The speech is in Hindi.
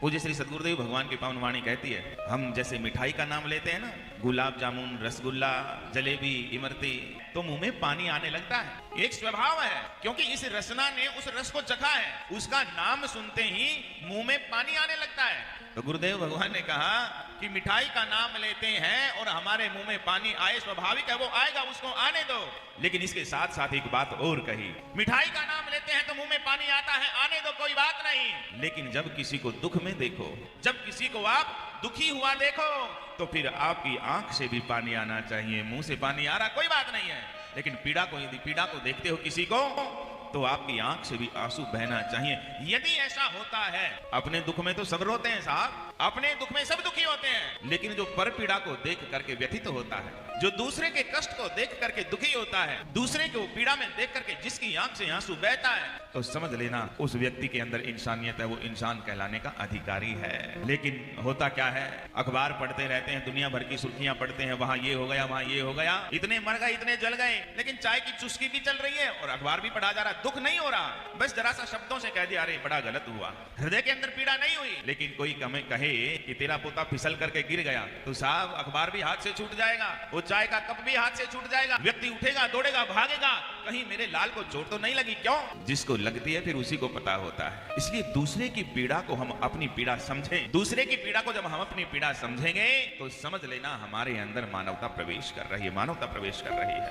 पूज्य श्री सद्गुरुदेव भगवान की पावन वाणी कहती है, हम जैसे मिठाई का नाम लेते हैं ना, गुलाब जामुन, रसगुल्ला, जलेबी, इमरती, तो मुंह में पानी आने लगता है। एक स्वभाव है, क्योंकि इस रसना ने उस रस को चखा है, उसका नाम सुनते ही मुंह में पानी आने लगता है। तो गुरुदेव भगवान ने कहा कि मिठाई का नाम लेते हैं और हमारे मुंह में पानी आए, स्वाभाविक है, वो आएगा, उसको आने दो। लेकिन इसके साथ साथ एक बात और कही, मिठाई का नाम लेते हैं तो मुंह में पानी आता है, आने दो, कोई बात नहीं। लेकिन जब किसी को दुख में देखो, जब किसी को आप दुखी हुआ देखो, तो फिर आपकी आंख से भी पानी आना चाहिए। मुंह से पानी आ रहा, कोई बात नहीं है, लेकिन पीड़ा को, यदि पीड़ा को देखते हो किसी को, तो आपकी आंख से भी आंसू बहना चाहिए। यदि ऐसा होता है, अपने दुख में तो सब रोते हैं साहब, अपने दुख में सब दुखी होते हैं, लेकिन जो पर पीड़ा को देख करके व्यथित होता है, जो दूसरे के कष्ट को देख करके दुखी होता है, दूसरे को पीड़ा में देख करके जिसकी आंख से आंसू बहता है, तो समझ लेना उस व्यक्ति के अंदर इंसानियत है, वो इंसान कहलाने का अधिकारी है। लेकिन होता क्या है, अखबार पढ़ते रहते हैं, दुनिया भर की सुर्खियां पढ़ते हैं, वहां ये हो गया, वहां ये हो गया, इतने मर गए, इतने जल गए, लेकिन चाय की चुस्की भी चल रही है और अखबार भी पढ़ा जा रहा, दुख नहीं हो रहा, बस जरा सा शब्दों से कह दिया, अरे बड़ा गलत हुआ, हृदय के अंदर पीड़ा नहीं हुई। लेकिन कोई हमें कहे कि तेरा पोता फिसल करके गिर गया, तो साहब अखबार भी हाथ से छूट जाएगा, वो चाय का कप भी हाथ से छूट जाएगा, व्यक्ति उठेगा, दौड़ेगा, भागेगा, कहीं मेरे लाल को चोट तो नहीं लगी। क्यों? जिसको लगती है फिर उसी को पता होता है। इसलिए दूसरे की पीड़ा को हम अपनी पीड़ा समझें, दूसरे की पीड़ा को जब हम अपनी पीड़ा समझेंगे, तो समझ लेना हमारे अंदर मानवता प्रवेश कर रही है, मानवता प्रवेश कर रही है।